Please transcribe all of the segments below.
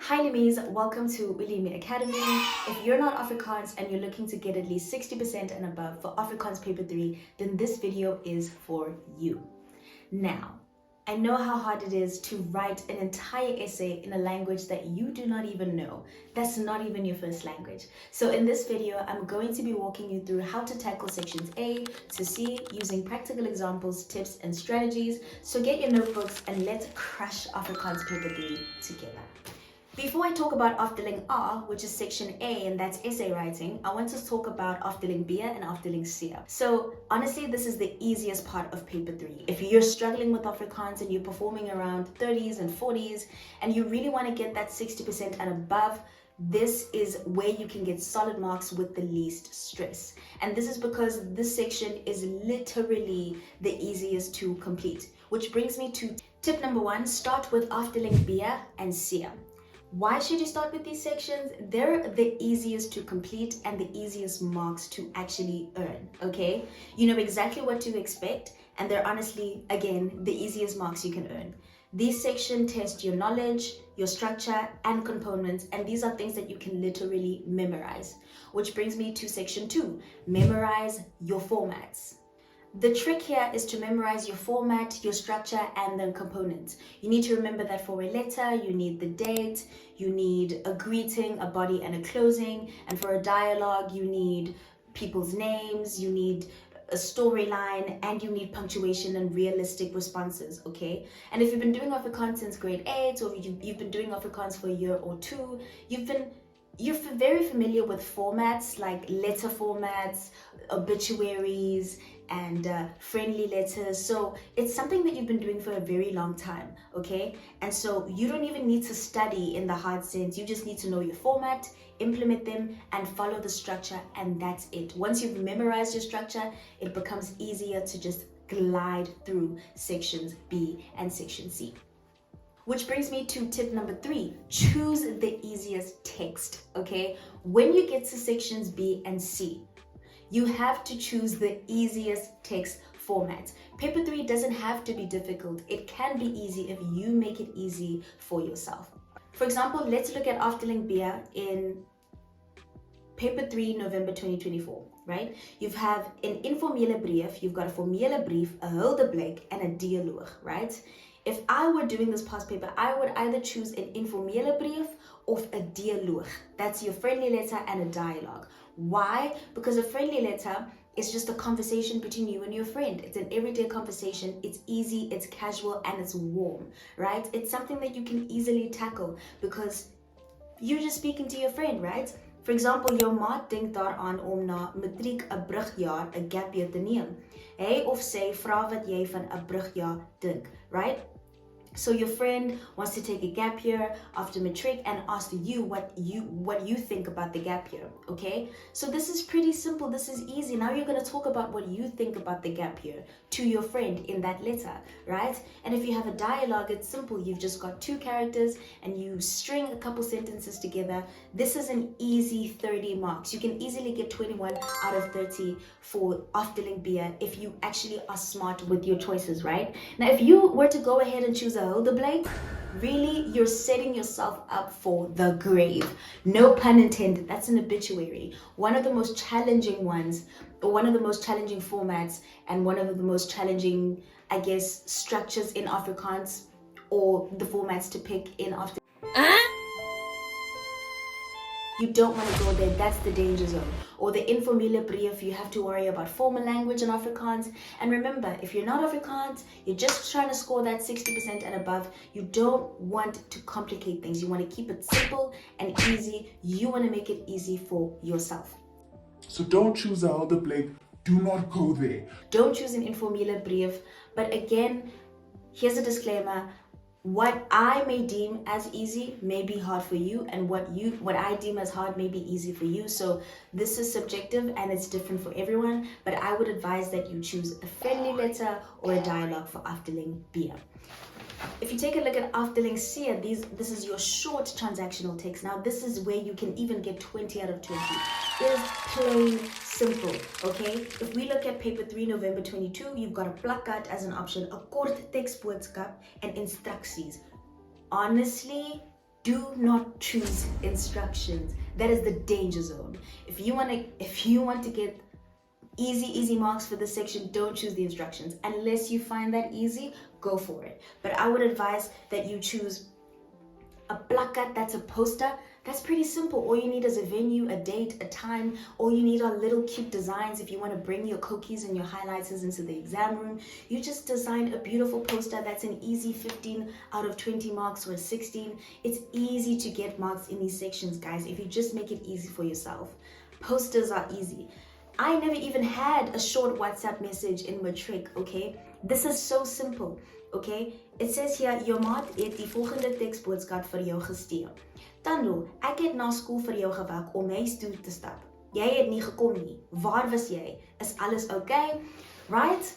Hi Limis, welcome to Limis Academy. If you're not Afrikaans and you're looking to get at least 60% and above for Afrikaans Paper 3, then this video is for you. Now, I know how hard it is to write an entire essay in a language that you do not even know. That's not even your first language. So in this video, I'm going to be walking you through how to tackle sections A to C using practical examples, tips, and strategies. So get your notebooks and let's crush Afrikaans Paper 3 together. Before I talk about Afdeling A, which is section A, and that's essay writing, I want to talk about Afdeling B and Afdeling C. So honestly, this is the easiest part of paper 3. If you're struggling with Afrikaans and you're performing around 30s and 40s, and you really want to get that 60% and above, this is where you can get solid marks with the least stress. And this is because this section is literally the easiest to complete. Which brings me to tip number 1, start with Afdeling B and C. Why should you start with these sections? They're the easiest to complete and the easiest marks to actually earn, okay? You know exactly what to expect, and they're honestly, again, the easiest marks you can earn. These sections test your knowledge, your structure, and components, and these are things that you can literally memorize. Which brings me to section 2, memorize your formats. The trick here is to memorize your format, your structure, and the components. You need to remember that for a letter, you need the date, you need a greeting, a body, and a closing. And for a dialogue, you need people's names, you need a storyline, and you need punctuation and realistic responses, okay? And if you've been doing Afrikaans since grade 8, or you've been doing Afrikaans for a year or two, you're very familiar with formats like letter formats, obituaries, and friendly letters. So it's something that you've been doing for a very long time, okay? And so you don't even need to study in the hard sense. You just need to know your format, implement them, and follow the structure, and that's it. Once you've memorized your structure, it becomes easier to just glide through sections B and section C. Which brings me to tip number 3, choose the easiest text, okay? When you get to sections B and C, you have to choose the easiest text format. Paper 3 doesn't have to be difficult. It can be easy if you make it easy for yourself. For example, let's look at Afdeling B in paper 3, November 2024, right? You have an informele brief, you've got a formele brief, a huldeblyk, and a dialoog, right? If I were doing this past paper, I would either choose an informele brief or a dialoog. That's your friendly letter and a dialogue. Why? Because a friendly letter is just a conversation between you and your friend. It's an everyday conversation. It's easy, it's casual, and it's warm, right? It's something that you can easily tackle because you're just speaking to your friend, right? For example, jou maat dink daaraan om na matriek 'n brugjaar 'n gap year te neem. Hy of sy vra wat jy van 'n brugjaar dink, right? So your friend wants to take a gap year after matric and asks you what you think about the gap year, okay? So this is pretty simple. This is easy. Now you're going to talk about what you think about the gap year to your friend in that letter, right? And if you have a dialogue, it's simple. You've just got 2 characters and you string a couple sentences together. This is an easy 30 marks. You can easily get 21 out of 30 for Afdeling B if you actually are smart with your choices, right? Now, if you were to go ahead and choose a huldeblyk, really, you're setting yourself up for the grave. No pun intended. That's an obituary. One of the most challenging ones, or one of the most challenging formats, and one of the most challenging, I guess, structures in Afrikaans, or the formats to pick in Afdeling. You don't want to go there. That's the danger zone. Or the informele brief, you have to worry about formal language in Afrikaans. And remember, if you're not Afrikaans, you're just trying to score that 60% and above, you don't want to complicate things. You want to keep it simple and easy. You want to make it easy for yourself. So don't choose a huldeblyk. Do not go there. Don't choose an informele brief. But again, here's a disclaimer. What I may deem as easy may be hard for you, and what I deem as hard may be easy for you. So this is subjective and it's different for everyone, but I would advise that you choose a friendly letter or a dialogue for Afdeling B. If you take a look at Afdeling C, this is your short transactional text. Now this is where you can even get 20 out of 20. It is plain simple, okay? If we look at paper 3, November 22, you've got a plakat as an option, a kort tekstboodskap, and instructies. Honestly, Do not choose instructions. That is the danger zone. If you want to get easy marks for this section, don't choose the instructions. Unless you find that easy, go for it. But I would advise that you choose a plakat, that's a poster. That's pretty simple. All you need is a venue, a date, a time. All you need are little cute designs. If you want to bring your cookies and your highlighters into the exam room, you just design a beautiful poster that's an easy 15 out of 20 marks or 16. It's easy to get marks in these sections, guys, if you just make it easy for yourself. Posters are easy. I never even had a short WhatsApp message in matric, okay? This is so simple, okay? It says here, jou maat het die volgende teksboodskap vir jou gestuur. Tando, ek het na skool vir jou gewag om huis toe te stap. Jy het nie gekom nie. Waar was jy? Is alles okay? Right?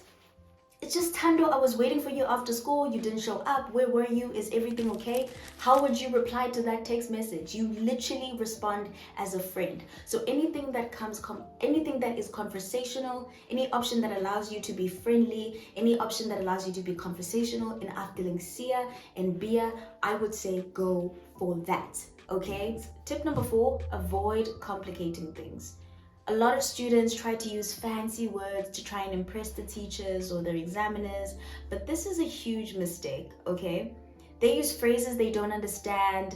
It's just, Tando, I was waiting for you after school. You didn't show up. Where were you? Is everything okay? How would you reply to that text message? You literally respond as a friend. So anything that is conversational, any option that allows you to be friendly, any option that allows you to be conversational in Afdeling A and B, I would say go for that. Okay? Tip number 4, avoid complicating things. A lot of students try to use fancy words to try and impress the teachers or their examiners, but this is a huge mistake, okay? They use phrases they don't understand,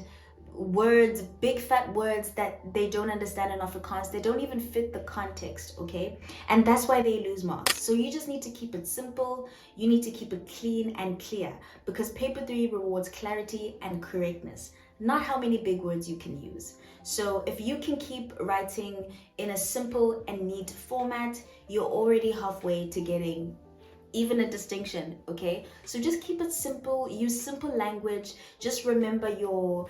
words, big fat words that they don't understand in Afrikaans. They don't even fit the context, okay? And that's why they lose marks. So you just need to keep it simple. You need to keep it clean and clear, because paper 3 rewards clarity and correctness, not how many big words you can use. So if you can keep writing in a simple and neat format, you're already halfway to getting even a distinction, okay? So just keep it simple, use simple language. Just remember your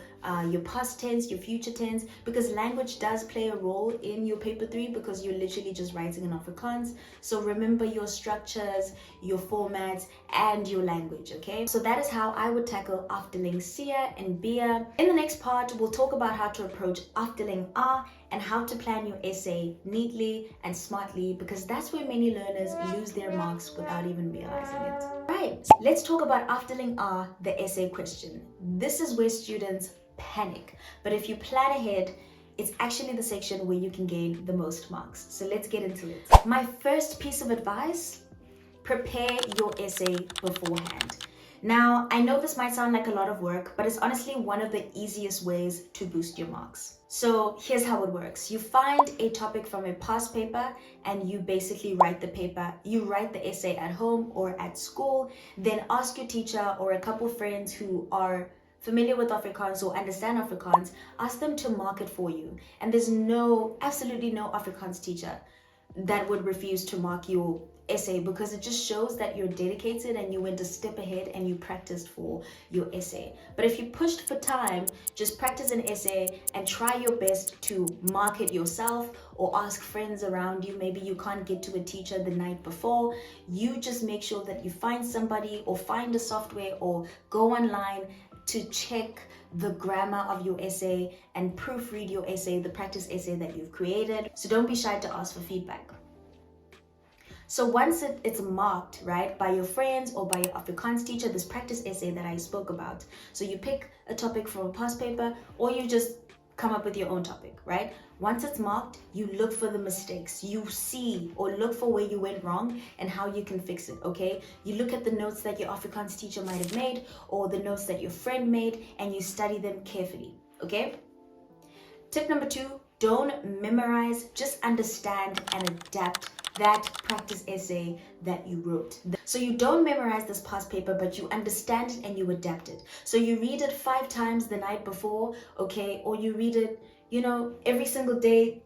past tense, your future tense, because language does play a role in your paper 3, because you're literally just writing in Afrikaans. So remember your structures, your formats, and your language, okay? So that is how I would tackle Afdeling C and B. In the next part, we'll talk about how to approach Afdeling A and how to plan your essay neatly and smartly, because that's where many learners lose their marks without even realizing it. Right, let's talk about Afdeling A, the essay question. This is where students panic, but if you plan ahead, it's actually the section where you can gain the most marks. So let's get into it. My first piece of advice, prepare your essay beforehand. Now, I know this might sound like a lot of work, but it's honestly one of the easiest ways to boost your marks. So here's how it works. You find a topic from a past paper and you basically write the paper. You write the essay at home or at school, then ask your teacher or a couple friends who are familiar with Afrikaans or understand Afrikaans, ask them to mark it for you. And there's absolutely no Afrikaans teacher that would refuse to mark your essay, because it just shows that you're dedicated and you went a step ahead and you practiced for your essay. But if you pushed for time, just practice an essay and try your best to mark it yourself or ask friends around you. Maybe you can't get to a teacher the night before. You just make sure that you find somebody or find a software or go online to check the grammar of your essay and proofread your essay, the practice essay that you've created. So don't be shy to ask for feedback. So once it's marked, right, by your friends or by your Afrikaans teacher, this practice essay that I spoke about. So you pick a topic from a past paper or you just come up with your own topic, right? Once it's marked, you look for the mistakes. You see or look for where you went wrong and how you can fix it, okay? You look at the notes that your Afrikaans teacher might have made or the notes that your friend made and you study them carefully, okay? Tip number 2, don't memorize, just understand and adapt that practice essay that you wrote. So you don't memorize this past paper, but you understand it and you adapt it. So you read it 5 times the night before, okay? Or you read it, every single day,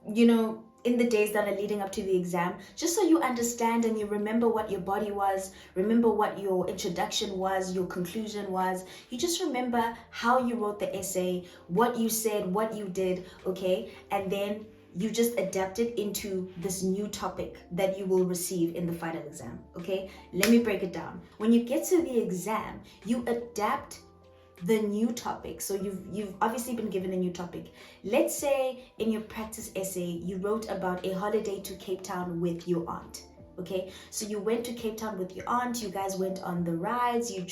in the days that are leading up to the exam, just so you understand and you remember what your body was, remember what your introduction was, your conclusion was. You just remember how you wrote the essay, what you said, what you did, okay? And then you just adapt it into this new topic that you will receive in the final exam, okay? Let me break it down. When you get to the exam, you adapt the new topic. So you've obviously been given a new topic. Let's say in your practice essay, you wrote about a holiday to Cape Town with your aunt. Okay, so you went to Cape Town with your aunt, you guys went on the rides, you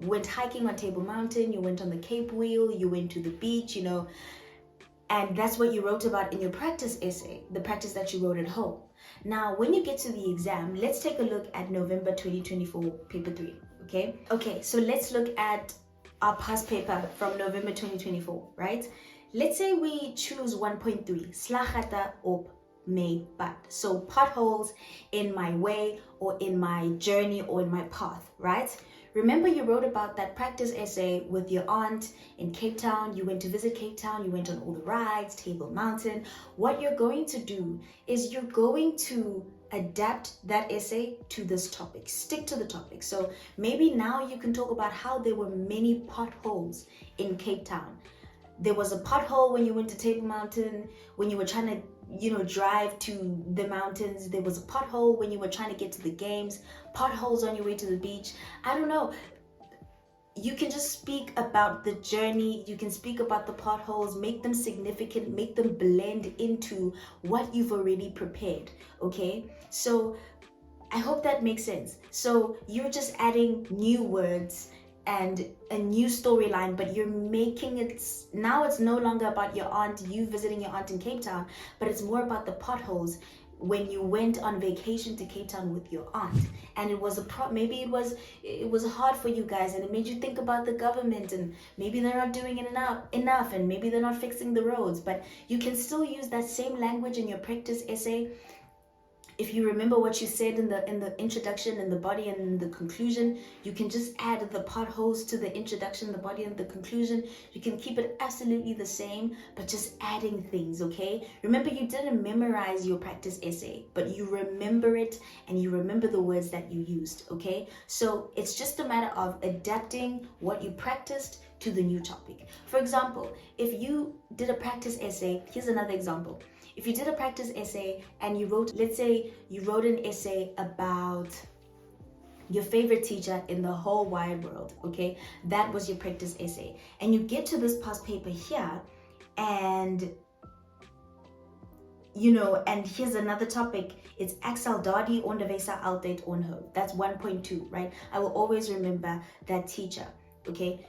went hiking on Table Mountain, you went on the Cape Wheel, you went to the beach, and that's what you wrote about in your practice essay, the practice that you wrote at home. Now, when you get to the exam, let's take a look at November 2024, paper 3, okay? Okay, so let's look at our past paper from November 2024, right? Let's say we choose 1.3, slagata op my pad. So potholes in my way or in my journey or in my path, right? Remember, you wrote about that practice essay with your aunt in Cape Town. You went to visit Cape Town. You went on all the rides, Table Mountain. What you're going to do is you're going to adapt that essay to this topic. Stick to the topic. So maybe now you can talk about how there were many potholes in Cape Town. There was a pothole when you went to Table Mountain, when you were trying to drive to the mountains. There was a pothole when you were trying to get to the games, potholes on your way to the beach. I don't know. You can just speak about the journey. You can speak about the potholes, make them significant, make them blend into what you've already prepared. Okay, so I hope that makes sense. So you're just adding new words and a new storyline, but you're making it, now it's no longer about your aunt, you visiting your aunt in Cape Town, but it's more about the potholes when you went on vacation to Cape Town with your aunt. And it was maybe it was hard for you guys, and it made you think about the government, and maybe they're not doing it enough, and maybe they're not fixing the roads. But you can still use that same language in your practice essay. If you remember what you said in the introduction, in the body, and in the conclusion, you can just add the potholes to the introduction, the body, and the conclusion. You can keep it absolutely the same, but just adding things, okay? Remember, you didn't memorize your practice essay, but you remember it, and you remember the words that you used, okay? So it's just a matter of adapting what you practiced to the new topic. For example, if you did a practice essay, here's another example. If you did a practice essay and you wrote, let's say you wrote an essay about your favorite teacher in the whole wide world, okay? That was your practice essay. And you get to this past paper here, and and here's another topic. It's ek sal daardie onderwyser altyd onthou. That's 1.2, right? I will always remember that teacher, okay?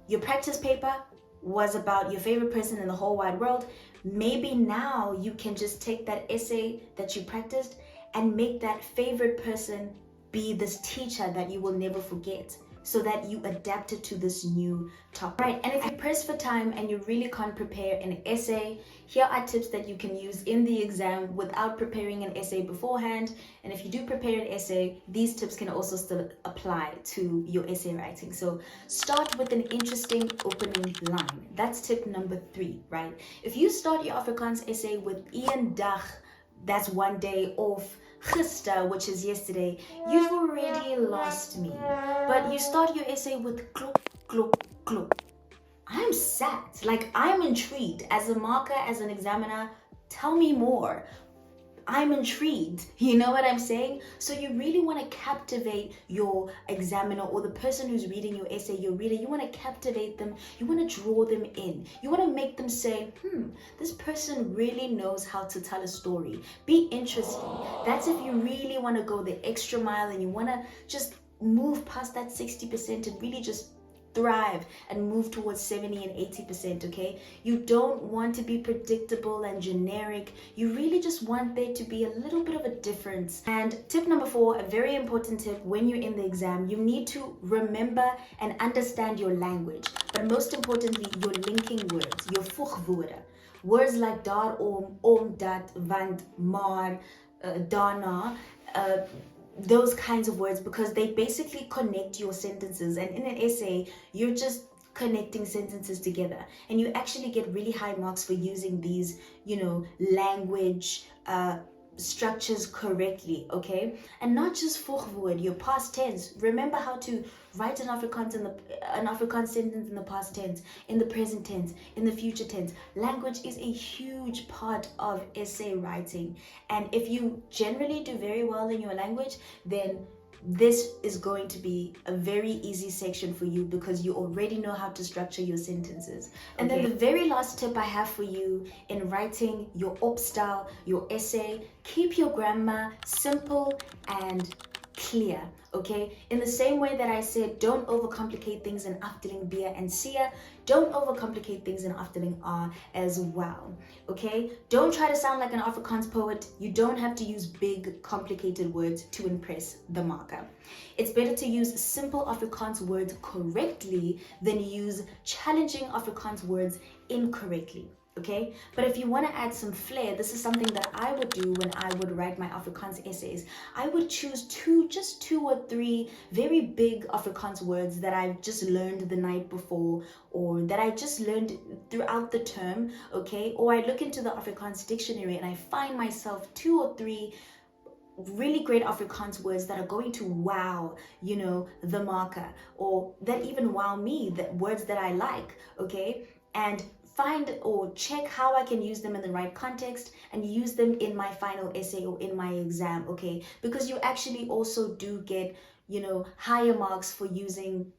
Your practice paper was about your favorite person in the whole wide world. Maybe now you can just take that essay that you practiced and make that favorite person be this teacher that you will never forget, so that you adapt it to this new topic. Right, and if you press for time and you really can't prepare an essay, here are tips that you can use in the exam without preparing an essay beforehand. And if you do prepare an essay, these tips can also still apply to your essay writing. So start with an interesting opening line. That's tip number 3, right? If you start your Afrikaans essay with een dag, that's one day, off gister, which is yesterday, you've already lost me. But you start your essay with klop, klop, klop. I'm sad. Like, I'm intrigued. As a marker, as an examiner, tell me more. I'm intrigued. You know what I'm saying? So you really want to captivate your examiner or the person who's reading your essay, your reader. You want to captivate them. You want to draw them in. You want to make them say, this person really knows how to tell a story. Be interesting. That's if you really want to go the extra mile and you want to just move past that 60% and really just thrive and move towards 70 and 80%, okay? You don't want to be predictable and generic. You really just want there to be a little bit of a difference. And tip number 4, a very important tip when you're in the exam, you need to remember and understand your language. But most importantly, your linking words, your voegwoorde. Words like daar, om, dat, want, maar, daarna, those kinds of words, because they basically connect your sentences. And in an essay, you're just connecting sentences together, and you actually get really high marks for using these, language structures correctly, okay? And not just voegwoord, your past tense. Remember how to write an Afrikaans sentence in the past tense, in the present tense, in the future tense. Language is a huge part of essay writing, and if you generally do very well in your language, then this is going to be a very easy section for you because you already know how to structure your sentences. And then the very last tip I have for you in writing your op style, your essay, keep your grammar simple and clear, okay? In the same way that I said, don't overcomplicate things in Afdeling B and C, don't overcomplicate things in Afdeling A as well, okay? Don't try to sound like an Afrikaans poet. You don't have to use big, complicated words to impress the marker. It's better to use simple Afrikaans words correctly than use challenging Afrikaans words incorrectly. Okay, but if you want to add some flair, this is something that I would do when I would write my Afrikaans essays. I would choose just two or three very big Afrikaans words that I've just learned the night before, or that I just learned throughout the term, okay? Or I look into the Afrikaans dictionary and I find myself two or three really great Afrikaans words that are going to wow, the marker, or that even wow me, that words that I like, okay? And find or check how I can use them in the right context and use them in my final essay or in my exam, okay? Because you actually also do get, higher marks for using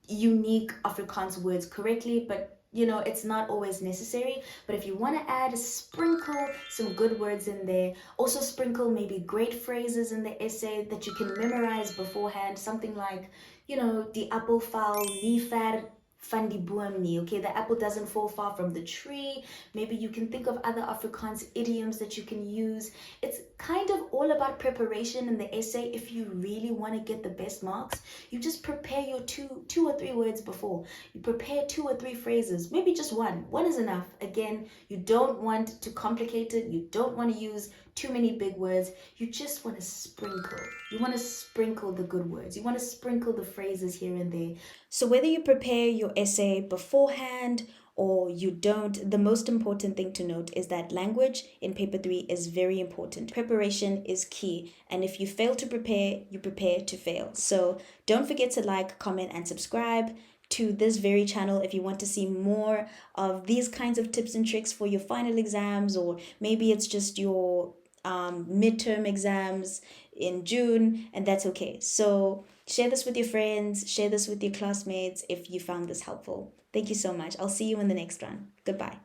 unique Afrikaans words correctly, but it's not always necessary. But if you want to sprinkle some good words in there. Also sprinkle maybe great phrases in the essay that you can memorize beforehand. Something like, die apple val nie ver van die boom nie. Okay, the apple doesn't fall far from the tree. Maybe you can think of other Afrikaans idioms that you can use. It's kind of all about preparation in the essay. If you really want to get the best marks, you just prepare your two or three words before. You prepare two or three phrases, maybe just one. One is enough. Again, you don't want to complicate it. You don't want to use too many big words. You just want to sprinkle. You want to sprinkle the good words. You want to sprinkle the phrases here and there. So whether you prepare your essay beforehand or you don't, the most important thing to note is that language in paper 3 is very important. Preparation is key, and if you fail to prepare, you prepare to fail. So don't forget to like, comment, and subscribe to this very channel if you want to see more of these kinds of tips and tricks for your final exams, or maybe it's just your midterm exams in June, and that's okay. So share this with your friends, share this with your classmates if you found this helpful. Thank you so much. I'll see you in the next one. Goodbye.